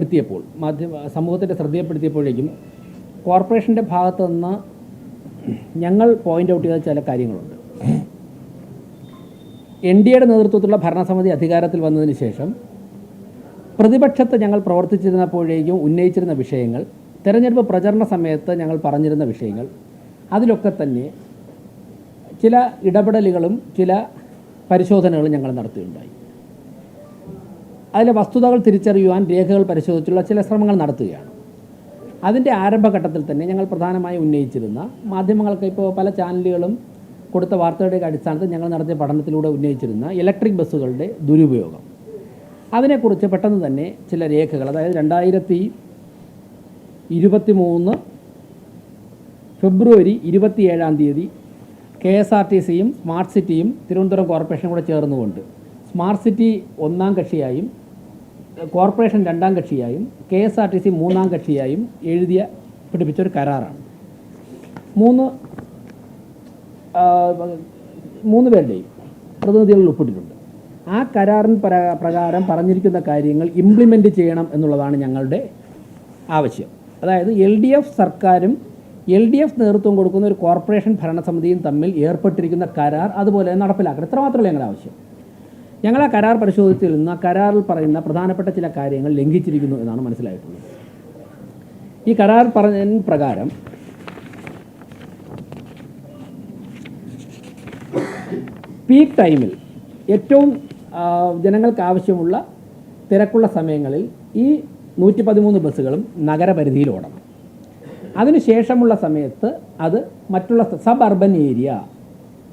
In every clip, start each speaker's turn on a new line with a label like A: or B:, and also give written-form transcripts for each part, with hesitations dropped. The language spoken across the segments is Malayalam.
A: പ്പെടുത്തിയപ്പോൾ സമൂഹത്തിൻ്റെ ശ്രദ്ധയപ്പെടുത്തിയപ്പോഴേക്കും കോർപ്പറേഷൻ്റെ ഭാഗത്തു നിന്ന് ഞങ്ങൾ പോയിൻ്റ് ഔട്ട് ചെയ്ത ചില കാര്യങ്ങളുണ്ട്. NDAയുടെ നേതൃത്വത്തിലുള്ള ഭരണസമിതി അധികാരത്തിൽ വന്നതിന് ശേഷം പ്രതിപക്ഷത്ത് ഞങ്ങൾ പ്രവർത്തിച്ചിരുന്നപ്പോഴേക്കും ഉന്നയിച്ചിരുന്ന വിഷയങ്ങൾ, തെരഞ്ഞെടുപ്പ് പ്രചരണ സമയത്ത് ഞങ്ങൾ പറഞ്ഞിരുന്ന വിഷയങ്ങൾ, അതിലൊക്കെ തന്നെ ചില ഇടപെടലുകളും ചില പരിശോധനകളും ഞങ്ങൾ നടത്തുകയുണ്ടായി. അതിലെ വസ്തുതകൾ തിരിച്ചറിയുവാൻ രേഖകൾ പരിശോധിച്ചുള്ള ചില ശ്രമങ്ങൾ നടത്തുകയാണ്. അതിൻ്റെ ആരംഭഘട്ടത്തിൽ തന്നെ ഞങ്ങൾ പ്രധാനമായി ഉന്നയിച്ചിരുന്ന, മാധ്യമങ്ങൾക്ക് ഇപ്പോൾ പല ചാനലുകളും കൊടുത്ത വാർത്തകളുടെ അടിസ്ഥാനത്തിൽ ഞങ്ങൾ നടത്തിയ പഠനത്തിലൂടെ ഉന്നയിച്ചിരുന്ന ഇലക്ട്രിക് ബസ്സുകളുടെ ദുരുപയോഗം, അതിനെക്കുറിച്ച് പെട്ടെന്ന് തന്നെ ചില രേഖകൾ, അതായത് 2023 ഫെബ്രുവരി 27 KSRTCയും സ്മാർട്ട് സിറ്റിയും തിരുവനന്തപുരം കോർപ്പറേഷനും കൂടെ ചേർന്നുകൊണ്ട് സ്മാർട്ട് സിറ്റി ഒന്നാം കക്ഷിയായും കോർപ്പറേഷൻ രണ്ടാം കക്ഷിയായും KSRTC മൂന്നാം കക്ഷിയായും പിടിപ്പിച്ചൊരു കരാറാണ്. മൂന്ന് പേരുടെയും പ്രതിനിധികൾ ഒപ്പിട്ടിട്ടുണ്ട്. ആ കരാറിന് പ്രകാരം പറഞ്ഞിരിക്കുന്ന കാര്യങ്ങൾ ഇംപ്ലിമെൻ്റ് ചെയ്യണം എന്നുള്ളതാണ് ഞങ്ങളുടെ ആവശ്യം. അതായത് LDF സർക്കാരും LDF നേതൃത്വം കൊടുക്കുന്ന ഒരു കോർപ്പറേഷൻ ഭരണസമിതിയും തമ്മിൽ ഏർപ്പെട്ടിരിക്കുന്ന കരാർ അതുപോലെ നടപ്പിലാക്കണം. ഇത്രമാത്രമല്ല ഞങ്ങളുടെ ആവശ്യം. ഞങ്ങൾ ആ കരാർ പരിശോധിച്ചിൽ നിന്ന് ആ കരാറിൽ പറയുന്ന പ്രധാനപ്പെട്ട ചില കാര്യങ്ങൾ ലംഘിച്ചിരിക്കുന്നു എന്നാണ് മനസ്സിലായിട്ടുള്ളത്. ഈ കരാർ പറഞ്ഞ പ്രകാരം പീക്ക് ടൈമിൽ ഏറ്റവും ജനങ്ങൾക്ക് ആവശ്യമുള്ള തിരക്കുള്ള സമയങ്ങളിൽ ഈ 113 ബസ്സുകളും നഗരപരിധിയിൽ ഓടണം. അതിനുശേഷമുള്ള സമയത്ത് അത് മറ്റുള്ള സബ് അർബൻ ഏരിയ,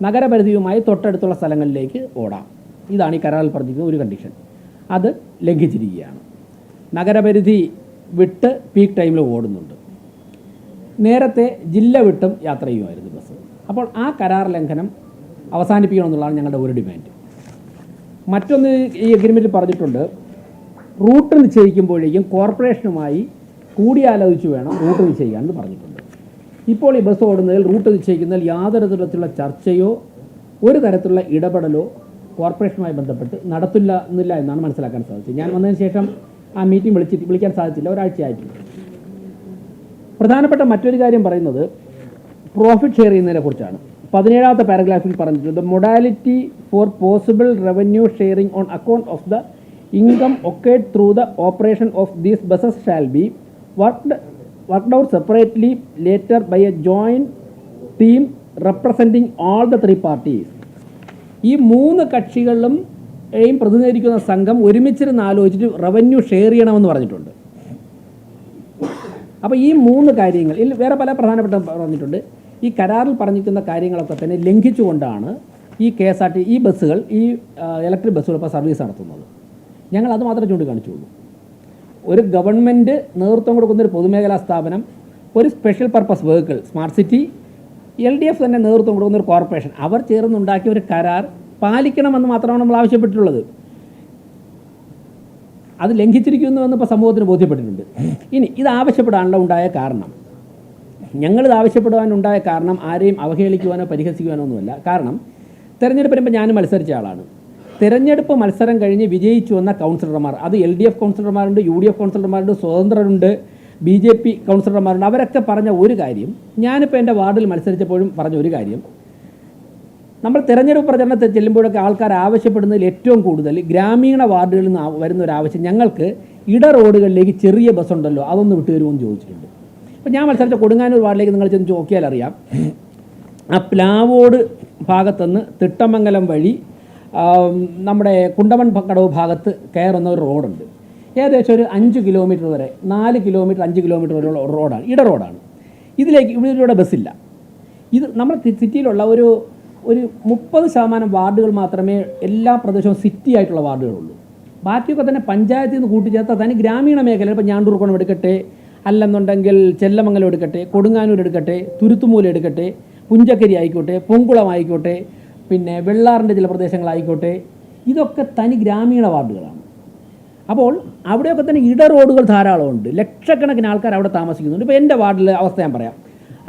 A: നഗരപരിധിയുമായി തൊട്ടടുത്തുള്ള സ്ഥലങ്ങളിലേക്ക് ഓടാം. ഇതാണ് ഈ കരാറിൽ പറഞ്ഞിരിക്കുന്ന ഒരു കണ്ടീഷൻ. അത് ലംഘിച്ചിരിക്കുകയാണ്. നഗരപരിധി വിട്ട് പീക്ക് ടൈമിൽ ഓടുന്നുണ്ട്. നേരത്തെ ജില്ല വിട്ടും യാത്ര ചെയ്യുമായിരുന്നു ബസ്. അപ്പോൾ ആ കരാർ ലംഘനം അവസാനിപ്പിക്കണമെന്നുള്ളതാണ് ഞങ്ങളുടെ ഒരു ഡിമാൻഡ്. മറ്റൊന്ന്, ഈ അഗ്രിമെൻറ്റിൽ പറഞ്ഞിട്ടുണ്ട്, റൂട്ട് നിശ്ചയിക്കുമ്പോഴേക്കും കോർപ്പറേഷനുമായി കൂടിയാലോചിച്ച് വേണം റൂട്ട് നിശ്ചയിക്കാമെന്ന് പറഞ്ഞിട്ടുണ്ട്. ഇപ്പോൾ ഈ ബസ് ഓടുന്നതിൽ, റൂട്ട് നിശ്ചയിക്കുന്നതിൽ യാതൊരു തരത്തിലുള്ള ചർച്ചയോ ഒരു തരത്തിലുള്ള ഇടപെടലോ കോർപ്പറേഷനുമായി ബന്ധപ്പെട്ട് നടത്തുന്നില്ല എന്നാണ് മനസ്സിലാക്കാൻ സാധിച്ചത്. ഞാൻ വന്നതിന് ശേഷം ആ മീറ്റിംഗ് വിളിക്കാൻ സാധിച്ചില്ല, ഒരാഴ്ചയായിട്ടില്ല. പ്രധാനപ്പെട്ട മറ്റൊരു കാര്യം പറയുന്നത് പ്രോഫിറ്റ് ഷെയർ ചെയ്യുന്നതിനെ കുറിച്ചാണ്. 17ാമത്തെ പാരഗ്രാഫിൽ പറഞ്ഞിട്ടുണ്ട്, modality for possible revenue sharing on account of the income accrued through the operation of these buses shall be worked out separately later by a joint team representing all the 3 parties. ഈ 3 കക്ഷികളിലും പ്രതിനിധീകരിക്കുന്ന സംഘം ഒരുമിച്ചിരുന്ന് ആലോചിച്ചിട്ട് റവന്യൂ ഷെയർ ചെയ്യണമെന്ന് പറഞ്ഞിട്ടുണ്ട്. അപ്പോൾ ഈ 3 കാര്യങ്ങൾ, ഇതിൽ വേറെ പല പ്രധാനപ്പെട്ട പറഞ്ഞിട്ടുണ്ട്. ഈ കരാറിൽ പറഞ്ഞിരിക്കുന്ന കാര്യങ്ങളൊക്കെ തന്നെ ലംഘിച്ചുകൊണ്ടാണ് ഈ KSRTC ഈ ബസ്സുകൾ, ഈ ഇലക്ട്രിക് ബസ്സുകൾ ഇപ്പോൾ സർവീസ് നടത്തുന്നത്. ഞങ്ങൾ അത് മാത്രമേ ചൂണ്ടിക്കാണിച്ചുള്ളൂ. ഒരു ഗവൺമെൻറ് നേതൃത്വം കൊടുക്കുന്നൊരു പൊതുമേഖലാ സ്ഥാപനം, ഒരു special purpose vehicle smart city, LDF തന്നെ നേതൃത്വം കൊടുക്കുന്ന ഒരു കോർപ്പറേഷൻ, അവർ ചേർന്നുണ്ടാക്കിയ ഒരു കരാർ പാലിക്കണമെന്ന് മാത്രമാണ് നമ്മൾ ആവശ്യപ്പെട്ടിട്ടുള്ളത്. അത് ലംഘിച്ചിരിക്കുന്നുവെന്ന് ഇപ്പോൾ സമൂഹത്തിന് ബോധ്യപ്പെട്ടിട്ടുണ്ട്. ഇനി ഇത് ആവശ്യപ്പെടാനുള്ള ഉണ്ടായ കാരണം, ഞങ്ങളിത് ആവശ്യപ്പെടുവാനുണ്ടായ കാരണം ആരെയും അവഹേളിക്കുവാനോ പരിഹസിക്കുവാനോ ഒന്നുമല്ല. കാരണം തെരഞ്ഞെടുപ്പ് വരുമ്പോൾ ഞാൻ മത്സരിച്ച ആളാണ്. തെരഞ്ഞെടുപ്പ് മത്സരം കഴിഞ്ഞ് വിജയിച്ചു വന്ന കൗൺസിലർമാർ, അത് LDF കൗൺസിലർമാരുണ്ട്, UDF കൗൺസിലർമാരുണ്ട്, സ്വതന്ത്രരുണ്ട്, BJP കൗൺസിലർമാരുണ്ട്. അവരൊക്കെ പറഞ്ഞ ഒരു കാര്യം, ഞാനിപ്പോൾ എൻ്റെ വാർഡിൽ മത്സരിച്ചപ്പോഴും പറഞ്ഞ ഒരു കാര്യം, നമ്മൾ തെരഞ്ഞെടുപ്പ് പ്രചരണത്തിൽ ചെല്ലുമ്പോഴൊക്കെ ആൾക്കാർ ആവശ്യപ്പെടുന്നതിൽ ഏറ്റവും കൂടുതൽ ഗ്രാമീണ വാർഡുകളിൽ നിന്ന് വരുന്ന ഒരു ആവശ്യം, ഞങ്ങൾക്ക് റോഡുകളിലേക്ക് ചെറിയ ബസ്സുണ്ടല്ലോ അതൊന്ന് വിട്ടുതരുമെന്ന് ചോദിച്ചിട്ടുണ്ട്. അപ്പോൾ ഞാൻ മത്സരിച്ച കൊടുങ്ങാനൂർ വാർഡിലേക്ക് നിങ്ങൾ ചെന്ന് നോക്കിയാൽ അറിയാം, ആ പ്ലാവോട് ഭാഗത്തുനിന്ന് തിട്ടമംഗലം വഴി നമ്മുടെ കുണ്ടമൺ കടവ് ഭാഗത്ത് കയറുന്ന ഒരു റോഡുണ്ട്. ഏകദേശം ഒരു 5 കിലോമീറ്റർ വരെ, 4 കിലോമീറ്റർ 5 കിലോമീറ്റർ വരെയുള്ള റോഡാണ്, റോഡാണ്. ഇതിലൂടെ ബസ്സില്ല. ഇത് നമ്മൾ സിറ്റിയിലുള്ള ഒരു 30% വാർഡുകൾ മാത്രമേ എല്ലാ പ്രദേശവും സിറ്റി ആയിട്ടുള്ള വാർഡുകളുള്ളൂ. ബാക്കിയൊക്കെ തന്നെ പഞ്ചായത്തിൽ നിന്ന് കൂട്ടിച്ചേർത്താൽ തന്നെ ഗ്രാമീണ മേഖലയിൽ, ഇപ്പോൾ ഞാണ്ടൂർക്കോണം എടുക്കട്ടെ, അല്ലെന്നുണ്ടെങ്കിൽ ചെല്ലമംഗലം എടുക്കട്ടെ, കൊടുങ്ങാനൂർ എടുക്കട്ടെ, തുരുത്തുമൂല എടുക്കട്ടെ, പുഞ്ചക്കരി ആയിക്കോട്ടെ, പൊങ്കുളം ആയിക്കോട്ടെ, പിന്നെ വെള്ളാറിൻ്റെ ചില പ്രദേശങ്ങളായിക്കോട്ടെ, ഇതൊക്കെ തനി ഗ്രാമീണ വാർഡുകളാണ്. അപ്പോൾ അവിടെയൊക്കെ തന്നെ റോഡുകൾ ധാരാളമുണ്ട്. ലക്ഷക്കണക്കിന് ആൾക്കാർ അവിടെ താമസിക്കുന്നുണ്ട്. ഇപ്പോൾ എൻ്റെ വാർഡിലെ അവസ്ഥ ഞാൻ പറയാം.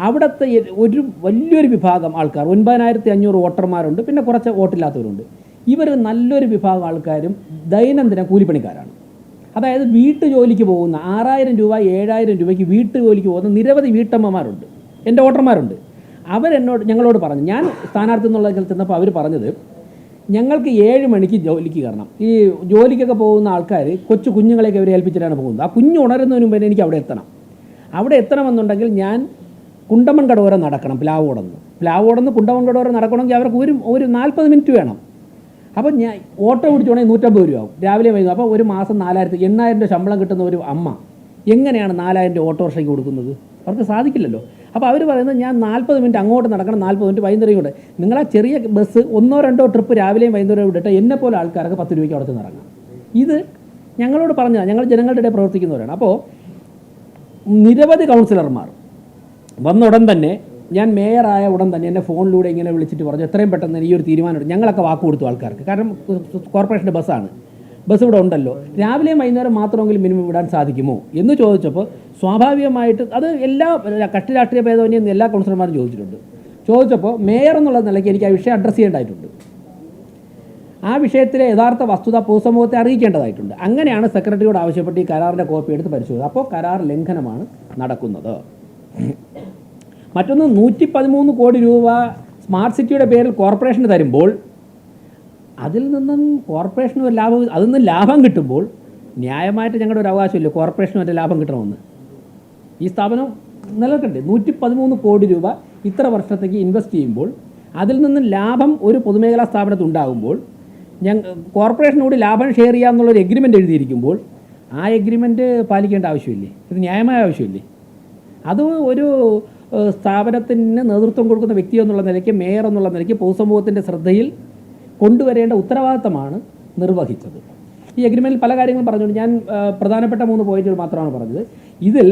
A: അവിടുത്തെ ഒരു വലിയൊരു വിഭാഗം ആൾക്കാർ, 9500 വോട്ടർമാരുണ്ട്, പിന്നെ കുറച്ച് വോട്ടില്ലാത്തവരുണ്ട്. ഇവർ നല്ലൊരു വിഭാഗം ആൾക്കാരും ദൈനംദിന കൂലിപ്പണിക്കാരാണ്. അതായത് വീട്ടുജോലിക്ക് പോകുന്ന 6000 രൂപ 7000 രൂപയ്ക്ക് വീട്ടുജോലിക്ക് പോകുന്ന നിരവധി വീട്ടമ്മമാരുണ്ട്, എൻ്റെ വോട്ടർമാരുണ്ട്. ഞങ്ങളോട് പറഞ്ഞു, ഞാൻ സ്ഥാനാർത്ഥി എന്നുള്ള ചെന്നപ്പോൾ അവർ പറഞ്ഞത് ഞങ്ങൾക്ക് 7 മണിക്ക് ജോലിക്ക് കയറണം. ഈ ജോലിക്കൊക്കെ പോകുന്ന ആൾക്കാർ കൊച്ചു കുഞ്ഞുങ്ങളെയൊക്കെ അവർ ഏൽപ്പിച്ചിട്ടാണ് പോകുന്നത്. ആ കുഞ്ഞ് ഉണരുന്നതിന് മുമ്പേ എനിക്ക് അവിടെ എത്തണം. അവിടെ എത്തണമെന്നുണ്ടെങ്കിൽ ഞാൻ കുണ്ടമൺ കടവരെ നടക്കണം. പ്ലാവോടന്ന് കുണ്ടമൺ കടവരെ നടക്കണമെങ്കിൽ അവർക്ക് ഒരു 40 മിനിറ്റ് വേണം. അപ്പോൾ ഞാൻ ഓട്ടോ പിടിച്ചോണെങ്കിൽ 150 രൂപ ആവും രാവിലെ വൈകും. അപ്പോൾ ഒരു മാസം 8,000 രൂപ ശമ്പളം കിട്ടുന്ന ഒരു അമ്മ എങ്ങനെയാണ് 4,000 രൂപ ഓട്ടോറിക്ഷയ്ക്ക് കൊടുക്കുന്നത്? അവർക്ക് സാധിക്കില്ലല്ലോ. അപ്പോൾ അവർ പറയുന്നത് ഞാൻ 40 മിനിറ്റ് അങ്ങോട്ട് നടക്കണം, 40 മിനിറ്റ് വൈകുന്നേരം കൊണ്ട്. നിങ്ങളാ ചെറിയ ബസ് 1-2 ട്രിപ്പ് രാവിലെയും വൈകുന്നേരവും വിട്ടിട്ട് എന്നെപ്പോലെ ആൾക്കാർക്ക് 10 രൂപയ്ക്ക് അവിടെ ഇറങ്ങാം. ഇത് ഞങ്ങളോട് പറഞ്ഞതാണ്, ഞങ്ങൾ ജനങ്ങളുടെ ഇടയിൽ പ്രവർത്തിക്കുന്നവരാണ്. അപ്പോൾ നിരവധി കൗൺസിലർമാർ വന്ന ഉടൻ തന്നെ, ഞാൻ മേയറായ ഉടൻ തന്നെ എന്നെ ഫോണിലൂടെ ഇങ്ങനെ വിളിച്ചിട്ട് പറഞ്ഞു എത്രയും പെട്ടെന്ന് ഈ ഒരു തീരുമാനമുണ്ട്. ഞങ്ങളൊക്കെ വാക്ക് കൊടുത്തു ആൾക്കാർക്ക്, കാരണം കോർപ്പറേഷൻ്റെ ബസ് ഇവിടെ ഉണ്ടല്ലോ, രാവിലെയും വൈകുന്നേരം മാത്രമെങ്കിലും മിനിമം വിടാൻ സാധിക്കുമോ എന്ന് ചോദിച്ചപ്പോൾ സ്വാഭാവികമായിട്ട് അത് എല്ലാ കക്ഷി രാഷ്ട്രീയ ഭേദമന്യം എല്ലാ കൗൺസിലർമാരും ചോദിച്ചപ്പോൾ മേയർ എന്നുള്ള നിലയ്ക്ക് എനിക്ക് ആ വിഷയം അഡ്രസ്സ് ചെയ്യേണ്ടതായിട്ടുണ്ട്. ആ വിഷയത്തിലെ യഥാർത്ഥ വസ്തുത പൊതുസമൂഹത്തെ അറിയിക്കേണ്ടതായിട്ടുണ്ട്. അങ്ങനെയാണ് സെക്രട്ടറിയോട് ആവശ്യപ്പെട്ട് ഈ കരാറിൻ്റെ കോപ്പി എടുത്ത് പരിശോധിച്ചത്. അപ്പോൾ കരാർ ലംഘനമാണ് നടക്കുന്നത്. മറ്റൊന്ന്, 113 കോടി രൂപ സ്മാർട്ട് സിറ്റിയുടെ പേരിൽ കോർപ്പറേഷന് തരുമ്പോൾ അതിൽ നിന്നും കോർപ്പറേഷന് ഒരു ലാഭം, അതിൽ നിന്ന് ലാഭം കിട്ടുമ്പോൾ ന്യായമായിട്ട് ഞങ്ങളുടെ ഒരു അവകാശമില്ല കോർപ്പറേഷന് മറ്റേ ലാഭം കിട്ടണമെന്ന്. ഈ സ്ഥാപനം നിലനിൽക്കണ്ടേ? 113 കോടി രൂപ ഇത്ര വർഷത്തേക്ക് ഇൻവെസ്റ്റ് ചെയ്യുമ്പോൾ അതിൽ നിന്ന് ലാഭം ഒരു പൊതുമേഖലാ സ്ഥാപനത്തിൽ ഉണ്ടാകുമ്പോൾ കോർപ്പറേഷനോട് ലാഭം ഷെയർ ചെയ്യാമെന്നുള്ളൊരു എഗ്രിമെൻ്റ് എഴുതിയിരിക്കുമ്പോൾ ആ എഗ്രിമെൻ്റ് പാലിക്കേണ്ട ആവശ്യമില്ലേ? ഇത് ന്യായമായ ആവശ്യമില്ലേ? അത് ഒരു സ്ഥാപനത്തിന് നേതൃത്വം കൊടുക്കുന്ന വ്യക്തി എന്നുള്ള നിലയ്ക്ക്, മേയർ എന്നുള്ള നിലയ്ക്ക് പൊതുസമൂഹത്തിൻ്റെ ശ്രദ്ധയിൽ കൊണ്ടുവരേണ്ട ഉത്തരവാദിത്തമാണ് നിർവഹിച്ചത്. ഈ എഗ്രിമെൻറ്റിൽ പല കാര്യങ്ങളും പറഞ്ഞുകൊണ്ട് ഞാൻ പ്രധാനപ്പെട്ട 3 പോയിന്റുകൾ മാത്രമാണ് പറഞ്ഞത്. ഇതിൽ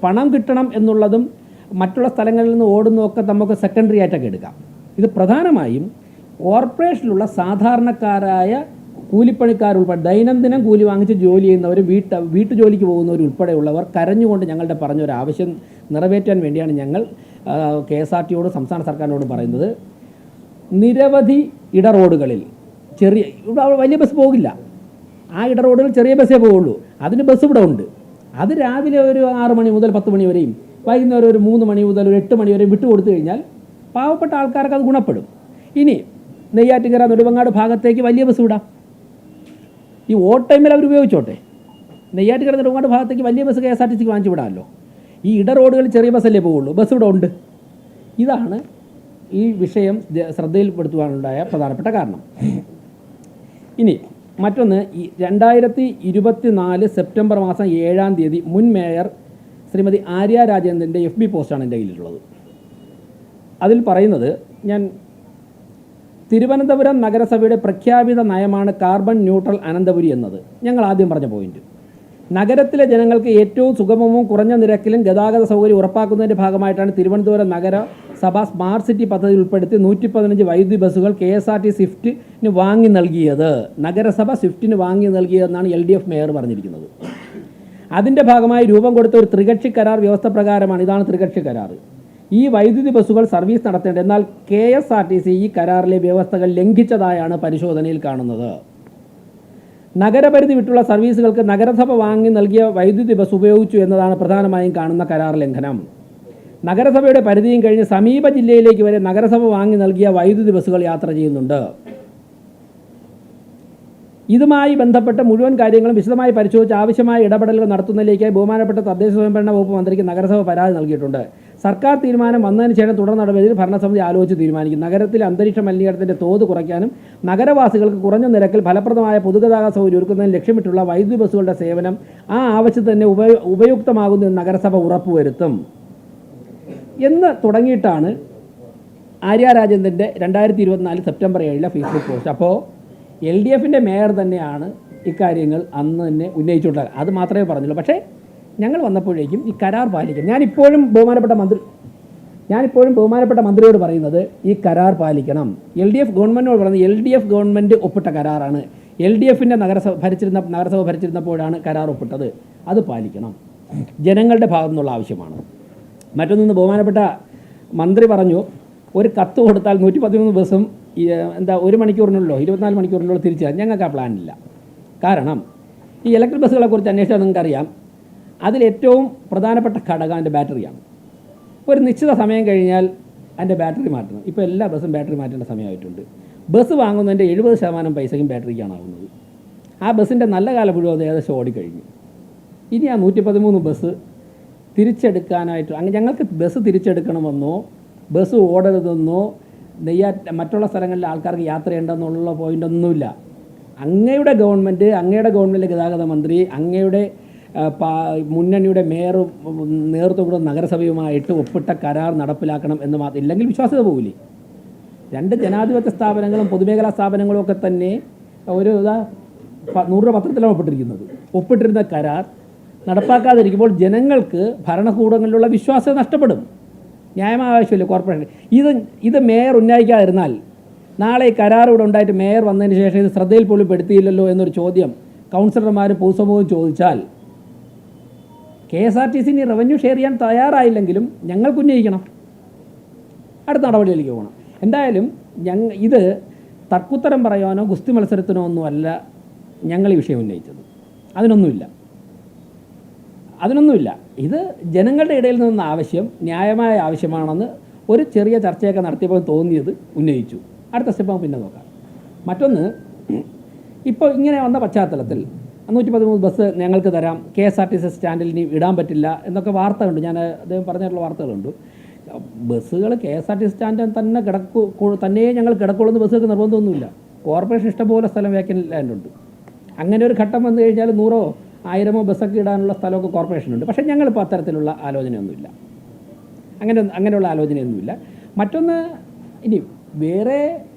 A: പണം കിട്ടണം എന്നുള്ളതും മറ്റുള്ള സ്ഥലങ്ങളിൽ നിന്ന് ഓടുന്നതൊക്കെ നമുക്ക് സെക്കൻഡറി ആയിട്ടൊക്കെ എടുക്കാം. ഇത് പ്രധാനമായും കോർപ്പറേഷനിലുള്ള സാധാരണക്കാരായ കൂലിപ്പണിക്കാരുൾപ്പെടെ ദൈനംദിനം കൂലി വാങ്ങിച്ച് ജോലി ചെയ്യുന്നവർ, വീട്ടുജോലിക്ക് പോകുന്നവർ ഉൾപ്പെടെയുള്ളവർ കരഞ്ഞുകൊണ്ട് ഞങ്ങളുടെ പറഞ്ഞൊരു ആവശ്യം നിറവേറ്റാൻ വേണ്ടിയാണ് ഞങ്ങൾ KSRTയോടും സംസ്ഥാന സർക്കാരിനോടും പറയുന്നത്. നിരവധി ഇടറോഡുകളിൽ വലിയ ബസ് പോകില്ല, ആ ഇടറോഡുകളിൽ ചെറിയ ബസ്സേ പോവുള്ളൂ. അതിന് ബസ് ഇവിടെ ഉണ്ട്. അത് രാവിലെ ഒരു 6 മണി മുതൽ 10 മണി വരെയും വൈകുന്നേരം ഒരു 3 മണി മുതൽ ഒരു 8 മണി വരെയും വിട്ടുകൊടുത്തു കഴിഞ്ഞാൽ പാവപ്പെട്ട ആൾക്കാർക്ക് അത് ഗുണപ്പെടും. ഇനി നെയ്യാറ്റിൻകര നെടുമങ്ങാട് ഭാഗത്തേക്ക് വലിയ ബസ് വിടാം, ഈ ഓട്ട് ടൈമിൽ അവർ ഉപയോഗിച്ചോട്ടെ. നെയ്യാറ്റിൻകര നെടുമങ്ങാട് ഭാഗത്തേക്ക് വലിയ ബസ് KSRTCക്ക് വാങ്ങിച്ചു വിടാമല്ലോ. ഈ ഇടറോഡുകളിൽ ചെറിയ ബസ്സല്ലേ പോവുള്ളൂ, ബസ് ഇവിടെ ഉണ്ട്. ഇതാണ് ഈ വിഷയം ശ്രദ്ധയിൽപ്പെടുത്തുവാനുണ്ടായ പ്രധാനപ്പെട്ട കാരണം. ഇനി മറ്റൊന്ന്, 2024 സെപ്റ്റംബർ മാസം 7-ാം തീയതി മുൻ മേയർ ശ്രീമതി ആര്യ രാജേന്ദ്രൻ്റെ FB പോസ്റ്റാണ് എൻ്റെ കയ്യിലുള്ളത്. അതിൽ പറയുന്നത്, ഞാൻ തിരുവനന്തപുരം നഗരസഭയുടെ പ്രഖ്യാപിത നയമാണ് കാർബൺ ന്യൂട്രൽ അനന്തപുരി എന്നത്. ഞങ്ങൾ ആദ്യം പറഞ്ഞ പോയിന്റ്, നഗരത്തിലെ ജനങ്ങൾക്ക് ഏറ്റവും സുഗമവും കുറഞ്ഞ നിരക്കിലും ഗതാഗത സൗകര്യം ഉറപ്പാക്കുന്നതിൻ്റെ ഭാഗമായിട്ടാണ് തിരുവനന്തപുരം നഗരസഭ സ്മാർട്ട് സിറ്റി പദ്ധതി ഉൾപ്പെടുത്തി 115 വൈദ്യുതി ബസ്സുകൾ KSRT സ്വിഫ്റ്റിന് വാങ്ങി നൽകിയത്. നഗരസഭ സ്വിഫ്റ്റിന് വാങ്ങി നൽകിയതെന്നാണ് LDF മേയർ പറഞ്ഞിരിക്കുന്നത്. അതിൻ്റെ ഭാഗമായി രൂപം കൊടുത്ത ഒരു ത്രികക്ഷി കരാർ വ്യവസ്ഥ പ്രകാരമാണ്, ഇതാണ് ത്രികക്ഷി കരാർ, ഈ വൈദ്യുതി ബസ്സുകൾ സർവീസ് നടത്തേണ്ടത്. എന്നാൽ KSRTC ഈ കരാറിലെ വ്യവസ്ഥകൾ ലംഘിച്ചതായാണ് പരിശോധനയിൽ കാണുന്നത്. നഗരപരിധി വിട്ടുള്ള സർവീസുകൾക്ക് നഗരസഭ വാങ്ങി നൽകിയ വൈദ്യുതി ബസ് ഉപയോഗിച്ചു എന്നതാണ് പ്രധാനമായും കാണുന്ന കരാർ ലംഘനം. നഗരസഭയുടെ പരിധിയും കഴിഞ്ഞ് സമീപ ജില്ലയിലേക്ക് വരെ നഗരസഭ വാങ്ങി നൽകിയ വൈദ്യുതി ബസ്സുകൾ യാത്ര ചെയ്യുന്നുണ്ട്. ഇതുമായി ബന്ധപ്പെട്ട മുഴുവൻ കാര്യങ്ങളും വിശദമായി പരിശോധിച്ച് ആവശ്യമായ ഇടപെടലുകൾ നടത്തുന്നതിലേക്കായി ബഹുമാനപ്പെട്ട തദ്ദേശ സ്വയംഭരണ വകുപ്പ് മന്ത്രിക്ക് നഗരസഭ പരാതി നൽകിയിട്ടുണ്ട്. സർക്കാർ തീരുമാനം വന്നതിന് ശേഷം തുടർ നടപടിയിൽ ഭരണസമിതി ആലോചിച്ച് തീരുമാനിക്കും. നഗരത്തിലെ അന്തരീക്ഷ മലിനീകരണത്തിൻ്റെ തോത് കുറയ്ക്കാനും നഗരവാസികൾക്ക് കുറഞ്ഞ നിരക്കിൽ ഫലപ്രദമായ പൊതുഗതാഗത സൗകര്യം ഒരുക്കുന്നതിന് ലക്ഷ്യമിട്ടുള്ള വൈദ്യുതി ബസ്സുകളുടെ സേവനം ആ ആവശ്യത്തിന് തന്നെ ഉപയുക്തമാകുന്ന നഗരസഭ ഉറപ്പുവരുത്തും എന്ന് തുടങ്ങിയിട്ടാണ് ആര്യ രാജേന്ദ്രൻ്റെ 2024 സെപ്റ്റംബർ 7 ഫേസ്ബുക്ക് പോസ്റ്റ്. അപ്പോൾ LDFൻ്റെ മേയർ തന്നെയാണ് ഇക്കാര്യങ്ങൾ അന്ന് തന്നെ ഉന്നയിച്ചിട്ടുള്ളത്. അത് മാത്രമേ പറഞ്ഞുള്ളൂ. പക്ഷേ ഞങ്ങൾ വന്നപ്പോഴേക്കും ഈ കരാർ പാലിക്കും. ഞാനിപ്പോഴും ബഹുമാനപ്പെട്ട മന്ത്രിയോട് പറയുന്നത് ഈ കരാർ പാലിക്കണം. LDF ഗവൺമെൻറ്റിനോട് പറയുന്നത് LDF ഗവൺമെൻറ് ഒപ്പിട്ട കരാറാണ്. LDFൻ്റെ നഗരസഭ ഭരിച്ചിരുന്നപ്പോഴാണ് കരാർ ഒപ്പിട്ടത്. അത് പാലിക്കണം. ജനങ്ങളുടെ ഭാഗത്തു നിന്നുള്ള ആവശ്യമാണ്. മറ്റൊന്ന്, ബഹുമാനപ്പെട്ട മന്ത്രി പറഞ്ഞു ഒരു കത്ത് കൊടുത്താൽ 113 ബസ്സും 1 മണിക്കൂറിനുള്ളോ 24 മണിക്കൂറിനുള്ളോ തിരിച്ചു തരാം. ഞങ്ങൾക്ക് ആ പ്ലാനില്ല. കാരണം ഈ ഇലക്ട്രിക് ബസ്സുകളെക്കുറിച്ച് അന്വേഷിച്ചാൽ നിങ്ങൾക്കറിയാം, അതിലേറ്റവും പ്രധാനപ്പെട്ട ഘടകം അതിൻ്റെ ബാറ്ററിയാണ്. ഒരു നിശ്ചിത സമയം കഴിഞ്ഞാൽ അതിൻ്റെ ബാറ്ററി മാറ്റണം. ഇപ്പോൾ എല്ലാ ബസ്സും ബാറ്ററി മാറ്റേണ്ട സമയമായിട്ടുണ്ട്. ബസ് വാങ്ങുന്നതിൻ്റെ 70% പൈസയും ബാറ്ററിക്കാണ് ആവുന്നത്. ആ ബസ്സിൻ്റെ നല്ല കാലം മുഴുവൻ ഏകദേശം ഓടിക്കഴിഞ്ഞു. ഇനി ആ 113 ബസ് തിരിച്ചെടുക്കാനായിട്ട് ഞങ്ങൾക്ക് ബസ് തിരിച്ചെടുക്കണമെന്നോ ബസ് ഓടരുതെന്നോ മറ്റുള്ള സ്ഥലങ്ങളിൽ ആൾക്കാർക്ക് യാത്ര ചെയ്യേണ്ടെന്നുള്ള പോയിൻ്റൊന്നുമില്ല. അങ്ങയുടെ ഗവൺമെൻറ് ഗതാഗത മന്ത്രി, അങ്ങയുടെ മുന്നണിയുടെ മേയറും നേതൃത്വം നഗരസഭയുമായിട്ട് ഒപ്പിട്ട കരാർ നടപ്പിലാക്കണം എന്ന് മാത്രം. ഇല്ലെങ്കിൽ വിശ്വാസ്യത പോകില്ലേ? 2 ജനാധിപത്യ സ്ഥാപനങ്ങളും പൊതുമേഖലാ സ്ഥാപനങ്ങളും ഒക്കെ തന്നെ ഒരു 100 രൂപ പത്രത്തിലാണ് ഒപ്പിട്ടിരുന്ന കരാർ നടപ്പാക്കാതിരിക്കുമ്പോൾ ജനങ്ങൾക്ക് ഭരണകൂടങ്ങളിലുള്ള വിശ്വാസ്യത നഷ്ടപ്പെടും. ന്യായമായ ആവശ്യമില്ല കോർപ്പറേഷൻ. ഇത് മേയർ ഉന്നയിക്കാതിരുന്നാൽ നാളെ ഈ കരാർ ഇവിടെ ഉണ്ടായിട്ട് മേയർ വന്നതിന് ശേഷം ഇത് ശ്രദ്ധയിൽ പോലും പെടുത്തിയില്ലല്ലോ എന്നൊരു ചോദ്യം കൗൺസിലർമാരും പൊതുസമൂഹവും ചോദിച്ചാൽ KSRTC റവന്യൂ ഷെയർ ചെയ്യാൻ തയ്യാറായില്ലെങ്കിലും ഞങ്ങൾക്ക് ഉന്നയിക്കണം, അടുത്ത നടപടിയിലേക്ക് പോകണം. എന്തായാലും ഇത് തർക്കുത്തരം പറയാനോ ഗുസ്തി മത്സരത്തിനോ ഒന്നുമല്ല ഞങ്ങൾ ഈ വിഷയം ഉന്നയിച്ചത്. അതിനൊന്നുമില്ല. ഇത് ജനങ്ങളുടെ ഇടയിൽ നിന്ന ആവശ്യം ന്യായമായ ആവശ്യമാണെന്ന് ഒരു ചെറിയ ചർച്ചയൊക്കെ നടത്തിയപ്പോൾ തോന്നിയത് ഉന്നയിച്ചു. അടുത്ത സ്റ്റെപ്പ് പിന്നെ നോക്കാം. മറ്റൊന്ന്, ഇപ്പോൾ ഇങ്ങനെ വന്ന പശ്ചാത്തലത്തിൽ 113 ബസ് ഞങ്ങൾക്ക് തരാം, KSRTC സ്റ്റാൻഡിൽ ഇനി ഇടാൻ പറ്റില്ല എന്നൊക്കെ വാർത്തകളുണ്ട്. ഞാൻ അദ്ദേഹം പറഞ്ഞിട്ടുള്ള വാർത്തകളുണ്ട്. ബസ്സുകൾ KSRTC സ്റ്റാൻഡിൽ തന്നെ ഞങ്ങൾ കിടക്കുള്ളൂ എന്ന് ബസ്സുകൾക്ക് നിർബന്ധമൊന്നുമില്ല. കോർപ്പറേഷൻ ഇഷ്ടംപോലെ സ്ഥലം വേക്കൻ ലാൻഡുണ്ട്. അങ്ങനെ ഒരു ഘട്ടം വന്നു കഴിഞ്ഞാൽ 100 1000 ബസ്സൊക്കെ ഇടാനുള്ള സ്ഥലമൊക്കെ കോർപ്പറേഷനുണ്ട്. പക്ഷേ ഞങ്ങളിപ്പോൾ അത്തരത്തിലുള്ള ആലോചനയൊന്നുമില്ല. അങ്ങനെയുള്ള ആലോചനയൊന്നുമില്ല. മറ്റൊന്ന്, ഇനി വേറെ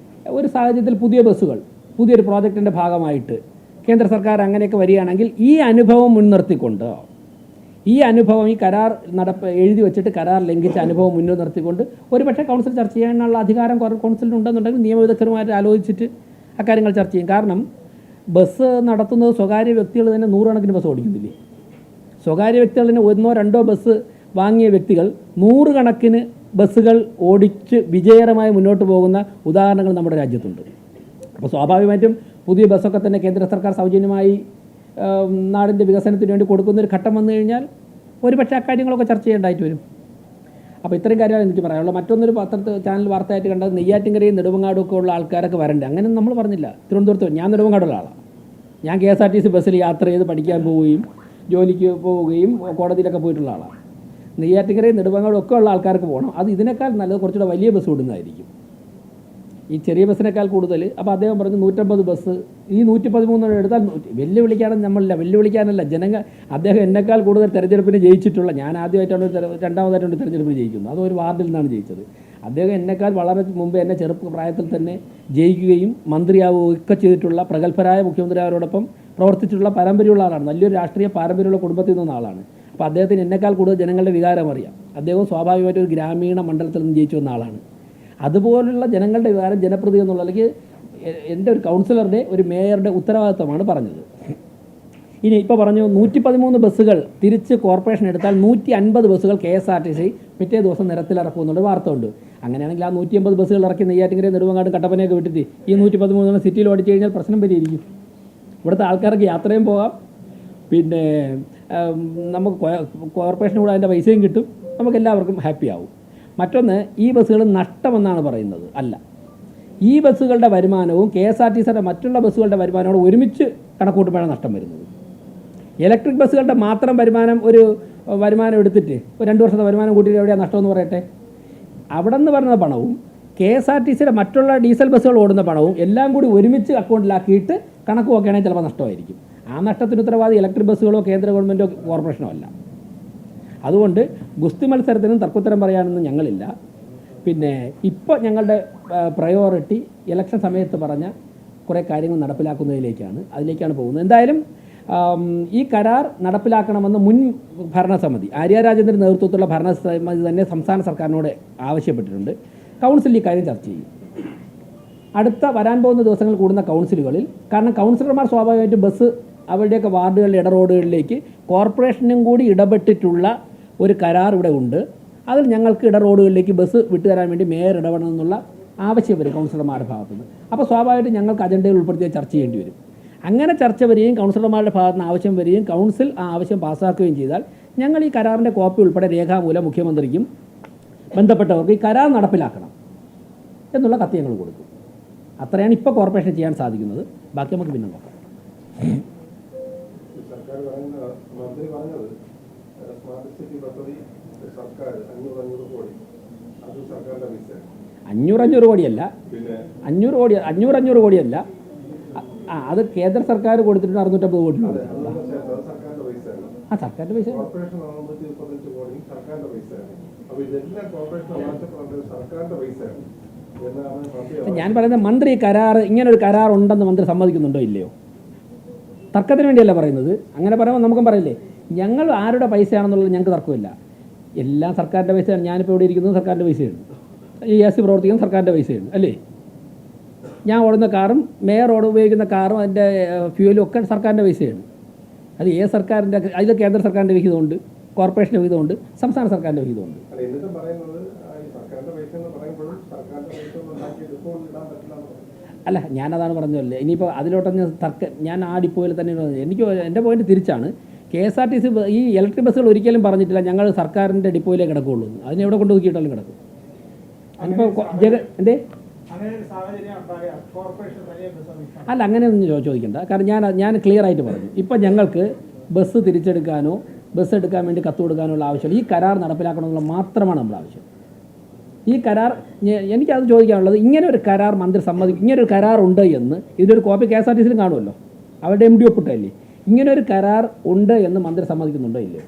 A: ഒരു സാഹചര്യത്തിൽ പുതിയൊരു പ്രോജക്റ്റിൻ്റെ ഭാഗമായിട്ട് കേന്ദ്ര സർക്കാർ അങ്ങനെയൊക്കെ വരികയാണെങ്കിൽ ഈ അനുഭവം മുൻനിർത്തിക്കൊണ്ട് ഈ കരാർ എഴുതി വെച്ചിട്ട് കരാർ ലംഘിച്ച അനുഭവം മുൻനിർത്തിക്കൊണ്ട് ഒരുപക്ഷെ കൗൺസിൽ ചർച്ച ചെയ്യാനുള്ള അധികാരം കൗൺസിലിനുണ്ടെന്നുണ്ടെങ്കിൽ നിയമവിദഗ്ധരുമായിട്ട് ആലോചിച്ചിട്ട് അക്കാര്യങ്ങൾ ചർച്ച ചെയ്യും. കാരണം ബസ് നടത്തുന്നത് സ്വകാര്യ വ്യക്തികൾ തന്നെ 100 കണക്കിന് ബസ് ഓടിക്കുന്നില്ലേ? സ്വകാര്യ വ്യക്തികൾ തന്നെ 1-2 ബസ് വാങ്ങിയ വ്യക്തികൾ 100 കണക്കിന് ബസ്സുകൾ ഓടിച്ച് വിജയകരമായി മുന്നോട്ട് പോകുന്ന ഉദാഹരണങ്ങൾ നമ്മുടെ രാജ്യത്തുണ്ട്. അപ്പോൾ സ്വാഭാവികമായിട്ടും പുതിയ ബസ്സൊക്കെ തന്നെ കേന്ദ്ര സർക്കാർ സൗജന്യമായി നാടിൻ്റെ വികസനത്തിന് വേണ്ടി കൊടുക്കുന്നൊരു ഘട്ടം വന്നു കഴിഞ്ഞാൽ ഒരുപക്ഷെ അക്കാര്യങ്ങളൊക്കെ ചർച്ച ചെയ്യേണ്ടതായിട്ട് വരും. അപ്പോൾ ഇത്രയും കാര്യമാണ് എനിക്ക് പറയാനുള്ളത്. മറ്റൊന്നൊരു ചാനൽ വാർത്തയായിട്ട് കണ്ടത് നെയ്യാറ്റിൻകരയും നെടുമങ്ങാടും ഒക്കെ ഉള്ള ആൾക്കാരൊക്കെ വരണ്ടേ. അങ്ങനെ നമ്മൾ പറഞ്ഞില്ല. തിരുവനന്തപുരത്ത് ഞാൻ നെടുമങ്ങാടുള്ള ആളാണ്. ഞാൻ KSRTC ബസ്സിൽ യാത്ര ചെയ്ത് പഠിക്കാൻ പോവുകയും ജോലിക്ക് പോവുകയും കോടതിയിലൊക്കെ പോയിട്ടുള്ള ആളാണ്. നെയ്യാറ്റിൻകരയും നെടുമങ്ങാടും ഒക്കെ ഉള്ള ആൾക്കാർക്ക് പോകണം. അത് ഇതിനേക്കാൾ നല്ലത് കുറച്ചുകൂടെ വലിയ ബസ് വിടുന്നതായിരിക്കും, ഈ ചെറിയ ബസ്സിനേക്കാൾ കൂടുതൽ. അപ്പോൾ അദ്ദേഹം പറഞ്ഞു 150 ബസ്, ഈ 113 എടുത്താൽ വെല്ലുവിളിക്കാനല്ല അദ്ദേഹം എന്നെക്കാൾ കൂടുതൽ തെരഞ്ഞെടുപ്പിന് ജയിച്ചിട്ടുള്ള, ഞാൻ രണ്ടാമതായിട്ടാണ് തെരഞ്ഞെടുപ്പിന് ജയിക്കുന്നത്. അത് ഒരു വാർഡിൽ നിന്നാണ് ജയിച്ചത്. അദ്ദേഹം എന്നെക്കാൾ വളരെ മുമ്പ് എന്നെ പ്രായത്തിൽ തന്നെ ജയിക്കുകയും മന്ത്രിയാവുകയും ഒക്കെ ചെയ്തിട്ടുള്ള പ്രഗത്ഭരായ മുഖ്യമന്ത്രിമാരോടൊപ്പം പ്രവർത്തിച്ചിട്ടുള്ള പാരമ്പര്യമുള്ള ആളാണ്. നല്ലൊരു രാഷ്ട്രീയ പാരമ്പര്യമുള്ള കുടുംബത്തിൽ നിന്ന ആളാണ്. അപ്പോൾ അദ്ദേഹത്തിന് എന്നെക്കാൾ കൂടുതൽ ജനങ്ങളുടെ വികാരം അറിയാം. അദ്ദേഹം സ്വാഭാവികമായിട്ടും ഒരു ഗ്രാമീണ മണ്ഡലത്തിൽ നിന്ന് ജയിച്ചു വന്ന ആളാണ്. അതുപോലുള്ള ജനങ്ങളുടെ വികാരം ജനപ്രതി എന്നുള്ള അല്ലെങ്കിൽ എൻ്റെ ഒരു കൗൺസിലറുടെ ഒരു മേയറുടെ ഉത്തരവാദിത്തമാണ് പറഞ്ഞത്. ഇനി ഇപ്പോൾ പറഞ്ഞു 113 ബസ്സുകൾ തിരിച്ച് കോർപ്പറേഷൻ എടുത്താൽ 150 ബസ്സുകൾ KSRTC പിറ്റേ ദിവസം നിരത്തിലിറക്കുമെന്നുള്ള വാർത്ത ഉണ്ട്. അങ്ങനെയാണെങ്കിൽ ആ 150 ബസ്സുകൾ ഇറക്കി നെയ്യാറ്റിൻകരയും നെടുമങ്ങാടും കട്ടപ്പനയൊക്കെ വിട്ടിട്ട് ഈ 113 സിറ്റിയിൽ ഓടിച്ചു കഴിഞ്ഞാൽ പ്രശ്നം പരിഹരിക്കും. ഇവിടുത്തെ ആൾക്കാർക്ക് യാത്രയും പോകാം, പിന്നെ നമുക്ക് കോർപ്പറേഷൻ കൂടെ അതിൻ്റെ പൈസയും കിട്ടും, നമുക്കെല്ലാവർക്കും ഹാപ്പി ആവും. മറ്റൊന്ന്, ഈ ബസ്സുകൾ നഷ്ടമെന്നാണ് പറയുന്നത്. അല്ല, ഈ ബസ്സുകളുടെ വരുമാനവും KSRTCയുടെ മറ്റുള്ള ബസ്സുകളുടെ വരുമാനവും ഒരുമിച്ച് കണക്കൂട്ടുമ്പോഴാണ് നഷ്ടം വരുന്നത്. ഇലക്ട്രിക് ബസ്സുകളുടെ മാത്രം വരുമാനം എടുത്തിട്ട് ഒരു 2 വർഷത്തെ വരുമാനം കൂട്ടിയിട്ട് എവിടെയാണ് നഷ്ടമെന്ന് പറയട്ടെ? അവിടെ നിന്ന് വരുന്ന പണവും KSRTCയുടെ മറ്റുള്ള ഡീസൽ ബസ്സുകൾ ഓടുന്ന പണവും എല്ലാം കൂടി ഒരുമിച്ച് അക്കൗണ്ടിലാക്കിയിട്ട് കണക്ക് നോക്കുകയാണെങ്കിൽ ചിലപ്പോൾ നഷ്ടമായിരിക്കും. ആ നഷ്ടത്തിന് ഉത്തരവാദി ഇലക്ട്രിക് ബസ്സുകളോ കേന്ദ്ര ഗവൺമെൻറ്റോ കോർപ്പറേഷനോ അല്ല. അതുകൊണ്ട് ഗുസ്തി മത്സരത്തിനും തർക്കുത്തരം പറയാനൊന്നും ഞങ്ങളില്ല. പിന്നെ ഇപ്പോൾ ഞങ്ങളുടെ പ്രയോറിറ്റി ഇലക്ഷൻ സമയത്ത് പറഞ്ഞ കുറേ കാര്യങ്ങൾ അതിലേക്കാണ് പോകുന്നത്. എന്തായാലും ഈ കരാർ നടപ്പിലാക്കണമെന്ന് മുൻ ഭരണസമിതി ആര്യ രാജേന്ദ്രൻ്റെ നേതൃത്വത്തിലുള്ള ഭരണസമിതി തന്നെ സംസ്ഥാന സർക്കാരിനോട് ആവശ്യപ്പെട്ടിട്ടുണ്ട്. കൗൺസിൽ ഈ കാര്യം ചർച്ച ചെയ്യും. അടുത്ത വരാൻ പോകുന്ന ദിവസങ്ങൾ കൂടുന്ന കൗൺസിലുകളിൽ, കാരണം കൗൺസിലർമാർ സ്വാഭാവികമായിട്ടും ബസ് അവരുടെയൊക്കെ വാർഡുകളിലെ ഇടറോഡുകളിലേക്ക് കോർപ്പറേഷനും കൂടി ഇടപെട്ടിട്ടുള്ള ഒരു കരാർ ഇവിടെ ഉണ്ട്. അതിൽ ഞങ്ങൾക്ക് ഇടറോഡുകളിലേക്ക് ബസ് വിട്ടുതരാൻ വേണ്ടി മേയർ ഇടപെടണം എന്നുള്ള ആവശ്യം വരും കൗൺസിലർമാരുടെ ഭാഗത്തുനിന്ന്. അപ്പോൾ സ്വാഭാവികമായിട്ടും ഞങ്ങൾക്ക് അജണ്ടയിൽ ഉൾപ്പെടുത്തിയ ചർച്ച ചെയ്യേണ്ടി വരും. അങ്ങനെ ചർച്ച വരികയും കൗൺസിലർമാരുടെ ഭാഗത്ത് നിന്ന് ആവശ്യം വരികയും കൗൺസിൽ ആ ആവശ്യം പാസ്സാക്കുകയും ചെയ്താൽ ഞങ്ങൾ ഈ കരാറിൻ്റെ കോപ്പി ഉൾപ്പെടെ രേഖാമൂലം മുഖ്യമന്ത്രിക്കും ബന്ധപ്പെട്ടവർക്ക് ഈ കരാർ നടപ്പിലാക്കണം എന്നുള്ള കത്ത് ഞങ്ങൾ കൊടുക്കും. അത്രയാണ് ഇപ്പോൾ കോർപ്പറേഷൻ ചെയ്യാൻ സാധിക്കുന്നത്. ബാക്കി നമുക്ക് പിന്നെ നോക്കാം.
B: മന്ത്രി പറഞ്ഞത് സ്മാർട്ട് സിറ്റി പദ്ധതി സർക്കാർ 500 കോടി, അത് സർക്കാരിന്റെ പൈസ
A: 500 കോടിയല്ല, 500 കോടിയല്ല. അത് കേന്ദ്ര സർക്കാർ കൊടുത്തിട്ടുണ്ട് 650 കോടി. ആ സർക്കാരിന്റെ പൈസ ഞാൻ പറയുന്നത് മന്ത്രി കരാർ ഇങ്ങനൊരു കരാർ ഉണ്ടെന്ന് മന്ത്രി സമ്മതിക്കുന്നുണ്ടോ ഇല്ലയോ? തർക്കത്തിന് വേണ്ടിയല്ല പറയുന്നത്. അങ്ങനെ പറയുമ്പോൾ നമുക്കും പറയില്ലേ ഞങ്ങൾ ആരുടെ പൈസയാണെന്നുള്ളത് ഞങ്ങൾക്ക് തർക്കമില്ല. എല്ലാം സർക്കാരിൻ്റെ പൈസയാണ്. ഞാനിപ്പോൾ ഇവിടെ ഇരിക്കുന്നത് സർക്കാരിൻ്റെ പൈസയാണ്. ഈ എസ് സി പ്രവർത്തിക്കുന്നത് സർക്കാരിൻ്റെ പൈസയാണ് അല്ലേ? ഞാൻ ഓടുന്ന കാറും മേയർ ഉപയോഗിക്കുന്ന കാറും അതിൻ്റെ ഫ്യൂലും ഒക്കെ സർക്കാരിൻ്റെ പൈസയാണ്. അത് ഏത് സർക്കാരിൻ്റെ? അതിൽ കേന്ദ്ര സർക്കാരിൻ്റെ വിഹിതമുണ്ട്, കോർപ്പറേഷൻ്റെ വിഹിതമുണ്ട്, സംസ്ഥാന സർക്കാരിൻ്റെ വിഹിതമുണ്ട്. അല്ല, ഞാനതാണ് പറഞ്ഞതല്ലേ. ഇനിയിപ്പോൾ അതിലോട്ടൊന്ന് ഞാൻ ആ ഡിപ്പോയിൽ തന്നെ എനിക്ക് എൻ്റെ പോയിന്റ് തിരിച്ചാണ്. KSRTC ഈ ഇലക്ട്രിക് ബസ്സുകൾ ഒരിക്കലും പറഞ്ഞിട്ടില്ല ഞങ്ങൾ സർക്കാരിൻ്റെ ഡിപ്പോയിലേ കിടക്കുകയുള്ളൂ. അതിനെവിടെ കൊണ്ട് നോക്കിയിട്ടാലും കിടക്കും. അതിപ്പോൾ എന്തേ അല്ല അങ്ങനെയൊന്നും ചോദിക്കണ്ട. കാരണം ഞാൻ ക്ലിയർ ആയിട്ട് പറഞ്ഞു. ഇപ്പം ഞങ്ങൾക്ക് ബസ് തിരിച്ചെടുക്കാനോ ബസ് എടുക്കാൻ വേണ്ടി കത്ത് കൊടുക്കാനുള്ള ആവശ്യമില്ല. ഈ കരാർ നടപ്പിലാക്കണമെന്നുള്ള മാത്രമാണ് നമ്മുടെ ആവശ്യം. ഈ കരാർ എനിക്കത് ചോദിക്കാനുള്ളത്, ഇങ്ങനെ ഒരു കരാർ മന്ത്രി സമ്മതിക്കും, ഇങ്ങനെ ഒരു കരാർ ഉണ്ട് എന്ന് ഇതിലൊരു കോപ്പി KSRTCയിലും കാണുമല്ലോ, അവരുടെ MD ഒപ്പിട്ടല്ലേ. ഇങ്ങനൊരു കരാർ ഉണ്ട് എന്ന് മന്ത്രി സമ്മതിക്കുന്നുണ്ടോ ഇല്ലയോ?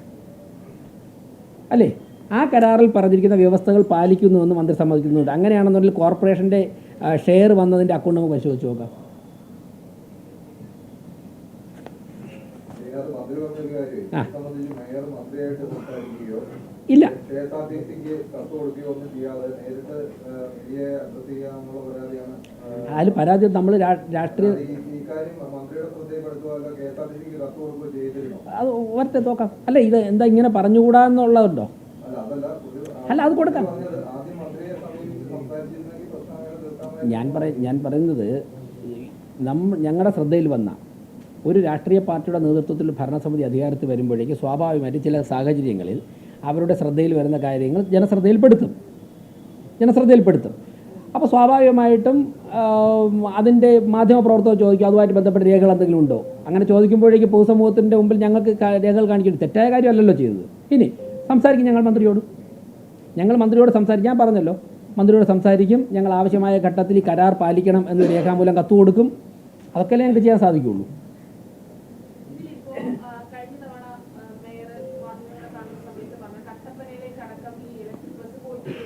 A: അല്ലേ? ആ കരാറിൽ പറഞ്ഞിരിക്കുന്ന വ്യവസ്ഥകൾ പാലിക്കുന്നുവെന്ന് മന്ത്രി സമ്മതിക്കുന്നുണ്ട്. അങ്ങനെയാണെന്നുണ്ടെങ്കിൽ കോർപ്പറേഷൻ്റെ ഷെയർ വന്നതിൻ്റെ അക്കൗണ്ട് നമുക്ക് പരിശോധിച്ച് നോക്കാം. ഇല്ല, അതിൽ പരാതി നമ്മൾ രാഷ്ട്രീയ അത് ഒരത്തെ നോക്കാം. അല്ല, ഇത് എന്താ ഇങ്ങനെ പറഞ്ഞുകൂടാന്നുള്ളതുണ്ടോ? അല്ല, അത് കൊടുക്കാം. ഞാൻ പറയുന്നത് ഞങ്ങളുടെ ശ്രദ്ധയിൽ വന്ന ഒരു രാഷ്ട്രീയ പാർട്ടിയുടെ നേതൃത്വത്തിൽ ഭരണസമിതി അധികാരത്തിൽ വരുമ്പോഴേക്ക് സ്വാഭാവികമായിട്ട് ചില സാഹചര്യങ്ങളിൽ അവരുടെ ശ്രദ്ധയിൽ വരുന്ന കാര്യങ്ങൾ ജനശ്രദ്ധയിൽപ്പെടുത്തും. അപ്പോൾ സ്വാഭാവികമായിട്ടും അതിൻ്റെ മാധ്യമപ്രവർത്തകർ ചോദിക്കും അതുമായിട്ട് ബന്ധപ്പെട്ട രേഖകൾ എന്തെങ്കിലും ഉണ്ടോ. അങ്ങനെ ചോദിക്കുമ്പോഴേക്ക് പൊതുസമൂഹത്തിൻ്റെ മുമ്പിൽ ഞങ്ങൾക്ക് രേഖകൾ കാണിക്കുന്നത് തെറ്റായ കാര്യമല്ലല്ലോ ചെയ്തത്. ഇനി സംസാരിക്കും ഞങ്ങൾ മന്ത്രിയോട് സംസാരിക്കും. ഞാൻ പറഞ്ഞല്ലോ, മന്ത്രിയോട് സംസാരിക്കും. ഞങ്ങൾ ആവശ്യമായ ഘട്ടത്തിൽ ഈ കരാർ പാലിക്കണം എന്ന് രേഖാമൂലം കത്ത് കൊടുക്കും. അതൊക്കെയല്ലേ ഞങ്ങൾക്ക് ചെയ്യാൻ സാധിക്കുകയുള്ളൂ.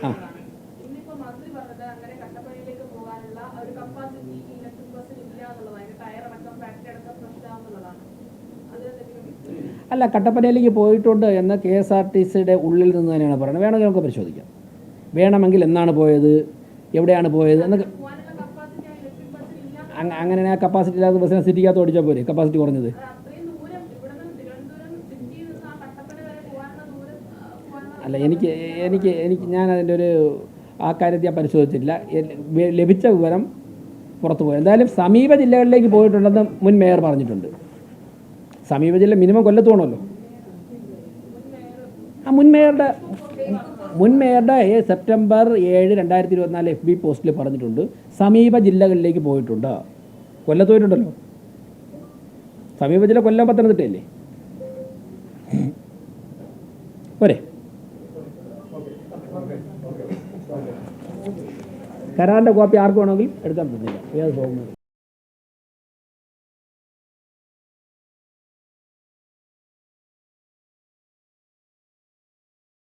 A: ആ അല്ല, കട്ടപ്പനയിലേക്ക് പോയിട്ടുണ്ട് എന്ന് KSRTCയുടെ ഉള്ളിൽ നിന്ന് തന്നെയാണ് പറയുന്നത്. വേണമെങ്കിൽ നമുക്ക് പരിശോധിക്കാം. വേണമെങ്കിൽ എന്നാണ് പോയത്, എവിടെയാണ് പോയത് എന്നൊക്കെ. അങ്ങനെ ആ കപ്പാസിറ്റി ഇല്ലാത്ത ബസ്സിനെ സിറ്റിക്കകത്ത് ഓടിച്ചാൽ പോരെ, കപ്പാസിറ്റി കുറഞ്ഞത്. അല്ല, എനിക്ക് ഞാൻ അതിൻ്റെ ഒരു ആ കാര്യത്തിൽ ഞാൻ പരിശോധിച്ചിട്ടില്ല. ലഭിച്ച വിവരം പുറത്തു പോയി. എന്തായാലും സമീപ ജില്ലകളിലേക്ക് പോയിട്ടുണ്ടെന്ന് മുൻ മേയർ പറഞ്ഞിട്ടുണ്ട്. സമീപ ജില്ല മിനിമം കൊല്ലത്ത് പോകണമല്ലോ. ആ മുൻ മേയറുടെ സെപ്റ്റംബർ 7, 2024 FB പോസ്റ്റിൽ പറഞ്ഞിട്ടുണ്ട് സമീപ ജില്ലകളിലേക്ക് പോയിട്ടുണ്ട്. കൊല്ലത്ത് പോയിട്ടുണ്ടല്ലോ. സമീപ ജില്ല കൊല്ലം, പത്തനംതിട്ടയല്ലേ? പോരെ. കരാറിൻ്റെ കോപ്പി ആർക്ക് വേണമെങ്കിൽ എടുക്കാൻ പറ്റുന്നില്ല. ഏത് പോകുന്നത്